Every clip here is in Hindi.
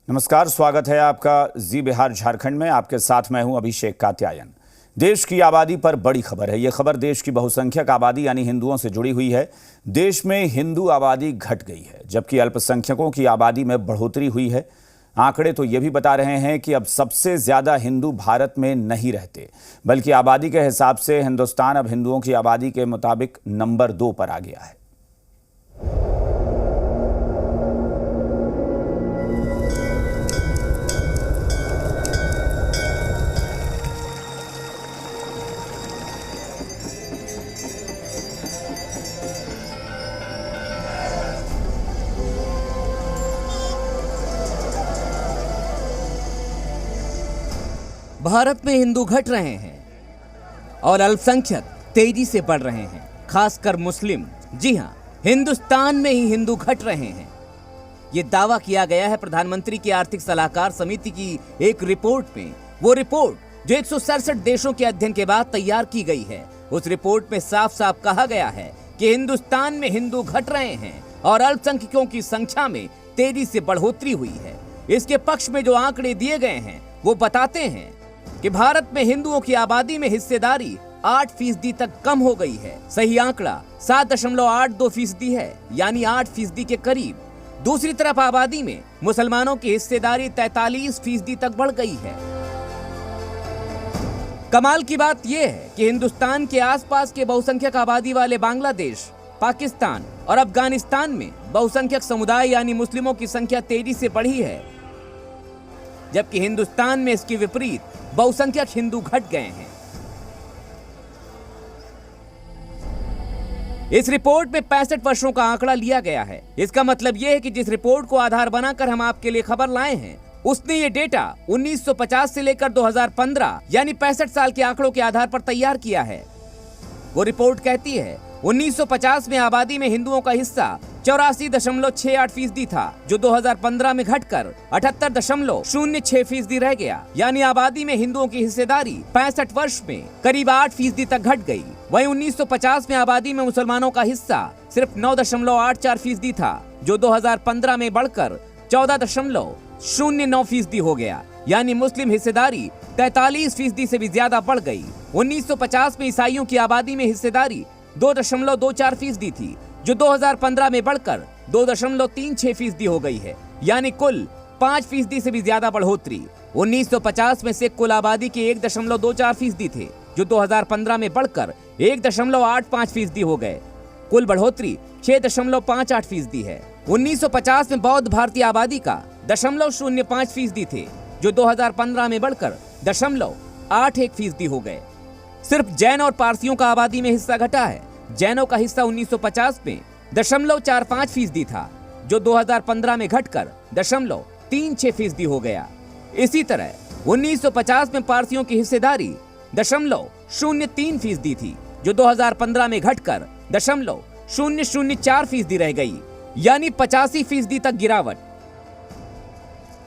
नमस्कार, स्वागत है आपका जी बिहार झारखंड में। आपके साथ मैं हूं अभिषेक कात्यायन। देश की आबादी पर बड़ी खबर है। यह खबर देश की बहुसंख्यक आबादी यानी हिंदुओं से जुड़ी हुई है। देश में हिंदू आबादी घट गई है जबकि अल्पसंख्यकों की आबादी में बढ़ोतरी हुई है। आंकड़े तो ये भी बता रहे हैं कि अब सबसे ज्यादा हिंदू भारत में नहीं रहते, बल्कि आबादी के हिसाब से हिंदुस्तान अब हिंदुओं की आबादी के मुताबिक नंबर 2 पर आ गया है। भारत में हिंदू घट रहे हैं और अल्पसंख्यक तेजी से बढ़ रहे हैं, खासकर मुस्लिम। जी हां, हिंदुस्तान में ही हिंदू घट रहे हैं। ये दावा किया गया है प्रधानमंत्री की आर्थिक सलाहकार समिति की एक रिपोर्ट में। वो रिपोर्ट जो 167 देशों के अध्ययन के बाद तैयार की गई है, उस रिपोर्ट में साफ साफ कहा गया है कि हिंदुस्तान में हिंदू घट रहे हैं और अल्पसंख्यकों की संख्या में तेजी से बढ़ोतरी हुई है। इसके पक्ष में जो आंकड़े दिए गए हैं वो बताते हैं कि भारत में हिंदुओं की आबादी में हिस्सेदारी 8% तक कम हो गई है। सही आंकड़ा 7.82% है, यानी 8% के करीब। दूसरी तरफ आबादी में मुसलमानों की हिस्सेदारी 43% तक बढ़ गई है। कमाल की बात यह है कि हिंदुस्तान के आसपास के बहुसंख्यक आबादी वाले बांग्लादेश, पाकिस्तान और अफगानिस्तान में बहुसंख्यक समुदाय यानी मुस्लिमों की संख्या तेजी से बढ़ी है, जबकि हिंदुस्तान में इसके विपरीत बहुसंख्यक हिंदू घट गए हैं। इस रिपोर्ट में 65 वर्षों का आंकड़ा लिया गया है। इसका मतलब यह है कि जिस रिपोर्ट को आधार बनाकर हम आपके लिए खबर लाए हैं, उसने ये डेटा 1950 से लेकर 2015 यानी 65 साल के आंकड़ों के आधार पर तैयार किया है। वो रिपोर्ट कहती है 1950 में आबादी में हिंदुओं का हिस्सा 84.68% था, जो 2015 में घटकर 78.06% रह गया। यानी आबादी में हिंदुओं की हिस्सेदारी 65 वर्ष में करीब 8% तक घट गई। वहीं 1950 में आबादी में मुसलमानों का हिस्सा सिर्फ 9.84% था, जो 2015 में बढ़कर 14.09% हो गया। यानी मुस्लिम हिस्सेदारी 43% से भी ज्यादा बढ़ गई। 1950 में ईसाइयों की आबादी में हिस्सेदारी 2.24% थी, जो 2015 में बढ़कर 2.36% हो गई है। यानी कुल 5% से भी ज्यादा बढ़ोतरी। 1950 में सिख कुल आबादी के 1.24% थे, जो 2015 में बढ़कर 1.85% हो गए। कुल बढ़ोतरी 6.58% है। 1950 में बौद्ध भारतीय आबादी का 0.05% थे, जो 2015 में बढ़कर 0.81% हो गए। सिर्फ जैन और पारसियों का आबादी में हिस्सा घटा है। जैनों का हिस्सा 1950 में 0.45% था, जो 2015 में घटकर 0.36% हो गया। इसी तरह 1950 में पारसियों की हिस्सेदारी 0.03% थी, जो 2015 में घटकर 0.004% रह गई। यानी 85% तक गिरावट।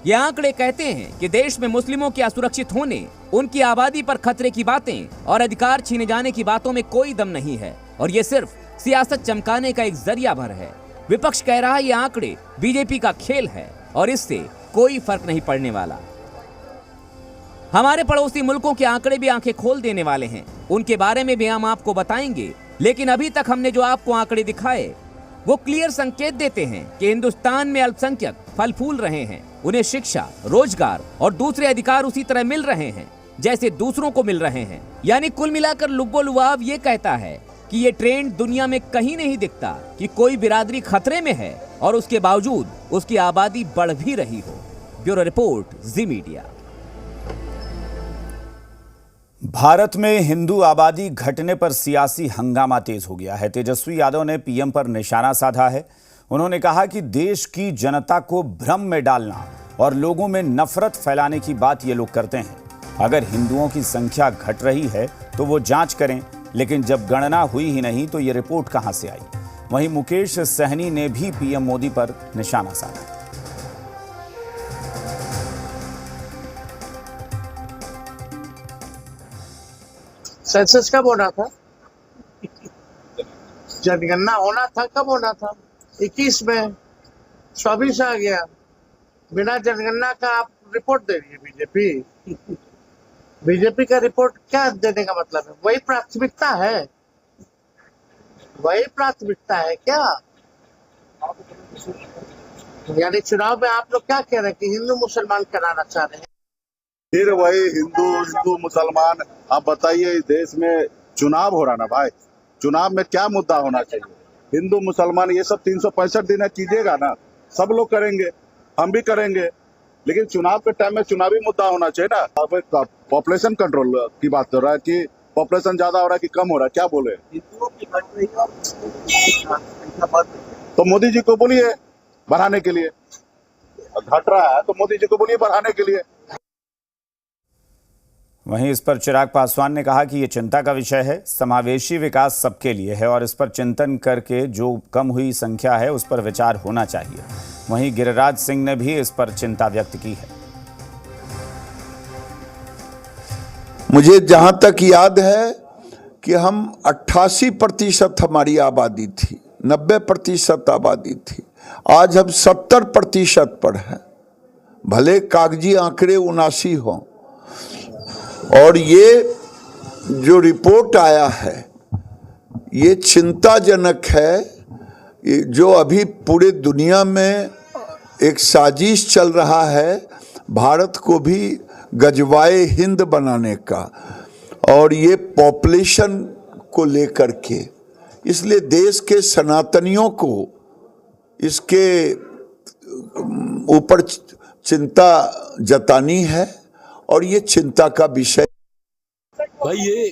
ये आंकड़े कहते हैं कि देश में मुस्लिमों के असुरक्षित होने, उनकी आबादी पर खतरे की बातें और अधिकार छीने जाने की बातों में कोई दम नहीं है और ये सिर्फ सियासत चमकाने का एक जरिया भर है। विपक्ष कह रहा है ये आंकड़े बीजेपी का खेल है और इससे कोई फर्क नहीं पड़ने वाला। हमारे पड़ोसी मुल्कों के आंकड़े भी आंखें खोल देने वाले हैं, उनके बारे में भी हम आपको बताएंगे। लेकिन अभी तक हमने जो आपको आंकड़े दिखाए वो क्लियर संकेत देते हैं कि हिंदुस्तान में अल्पसंख्यक फल फूल रहे हैं। उन्हें शिक्षा, रोजगार और दूसरे अधिकार उसी तरह मिल रहे हैं जैसे दूसरों को मिल रहे हैं। यानी कुल मिलाकर लुब्बो लुआब ये कहता है कि ये ट्रेंड दुनिया में कहीं नहीं दिखता कि कोई बिरादरी खतरे में है और उसके बावजूद उसकी आबादी बढ़ भी रही हो। ब्यूरो रिपोर्ट, जी मीडिया। भारत में हिंदू आबादी घटने पर सियासी हंगामा तेज हो गया है। तेजस्वी यादव ने पीएम पर निशाना साधा है। उन्होंने कहा कि देश की जनता को भ्रम में डालना और लोगों में नफरत फैलाने की बात ये लोग करते हैं। अगर हिंदुओं की संख्या घट रही है तो वो जांच करें, लेकिन जब गणना हुई ही नहीं तो ये रिपोर्ट कहां से आई। वहीं मुकेश सहनी ने भी पीएम मोदी पर निशाना साधा। सेंसस कब होना था? जनगणना होना था, कब होना था? 21 में 24 आ गया। बिना जनगणना का आप रिपोर्ट दे रही है बीजेपी। बीजेपी का रिपोर्ट क्या देने का मतलब है? वही प्राथमिकता है, वही प्राथमिकता है क्या? यानी चुनाव में आप लोग क्या कह रहे हैं कि हिंदू मुसलमान कराना चाह रहे हैं? फिर वही हिंदू मुसलमान। आप बताइए, इस देश में चुनाव हो रहा ना भाई, चुनाव में क्या मुद्दा होना चाहिए? हिंदू मुसलमान ये सब 365 दिन कीजिएगा ना, सब लोग करेंगे, हम भी करेंगे, लेकिन चुनाव के टाइम में चुनावी मुद्दा होना चाहिए ना। अब पॉपुलेशन कंट्रोल की बात कर रहा है कि पॉपुलेशन ज्यादा हो रहा है कि कम हो रहा है, क्या बोले? तो मोदी जी को बोलिए बढ़ाने के लिए, घट रहा है तो मोदी जी को बोलिए बढ़ाने के लिए। वहीं इस पर चिराग पासवान ने कहा कि ये चिंता का विषय है, समावेशी विकास सबके लिए है और इस पर चिंतन करके जो कम हुई संख्या है उस पर विचार होना चाहिए। वहीं गिरिराज सिंह ने भी इस पर चिंता व्यक्त की है। मुझे जहां तक याद है कि हम 88% हमारी आबादी थी, 90% आबादी थी, आज हम 70% पर है। भले कागजी आंकड़े 79 हों, और ये जो रिपोर्ट आया है ये चिंताजनक है। जो अभी पूरे दुनिया में एक साजिश चल रहा है भारत को भी गजवाए हिंद बनाने का, और ये पॉपुलेशन को लेकर के, इसलिए देश के सनातनियों को इसके ऊपर चिंता जतानी है और ये चिंता का विषय। भाई ये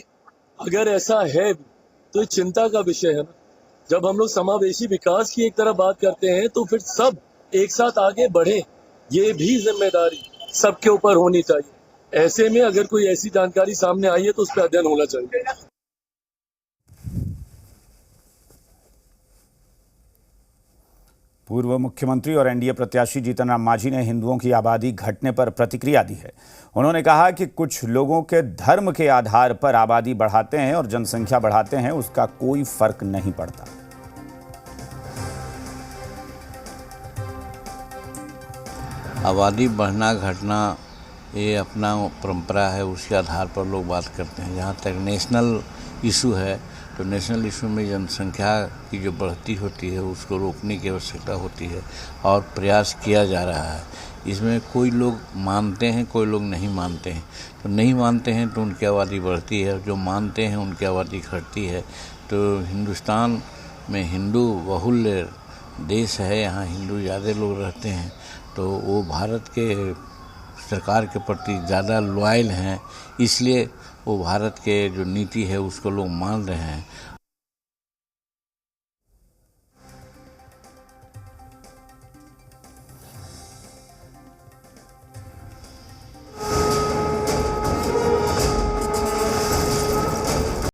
अगर ऐसा है तो चिंता का विषय है ना। जब हम लोग समावेशी विकास की एक तरफ बात करते हैं तो फिर सब एक साथ आगे बढ़े, ये भी जिम्मेदारी सबके ऊपर होनी चाहिए। ऐसे में अगर कोई ऐसी जानकारी सामने आई है तो उस पर अध्ययन होना चाहिए। पूर्व मुख्यमंत्री और एनडीए प्रत्याशी जीतन राम मांझी ने हिंदुओं की आबादी घटने पर प्रतिक्रिया दी है। उन्होंने कहा कि कुछ लोगों के धर्म के आधार पर आबादी बढ़ाते हैं और जनसंख्या बढ़ाते हैं, उसका कोई फर्क नहीं पड़ता। आबादी बढ़ना घटना ये अपना परंपरा है, उसके आधार पर लोग बात करते हैं। जहाँ तक नेशनल इशू है तो नेशनल इशू में जनसंख्या की जो बढ़ती होती है उसको रोकने की आवश्यकता होती है और प्रयास किया जा रहा है। इसमें कोई लोग मानते हैं, कोई लोग नहीं मानते हैं। तो नहीं मानते हैं तो उनकी आबादी बढ़ती है, जो मानते हैं उनकी आबादी घटती है। तो हिंदुस्तान में हिंदू बहुल्य देश है, यहाँ हिंदू ज़्यादा लोग रहते हैं, तो वो भारत के सरकार के प्रति ज़्यादा लॉयल हैं, इसलिए वो भारत के जो नीति है उसको लोग मान रहे हैं।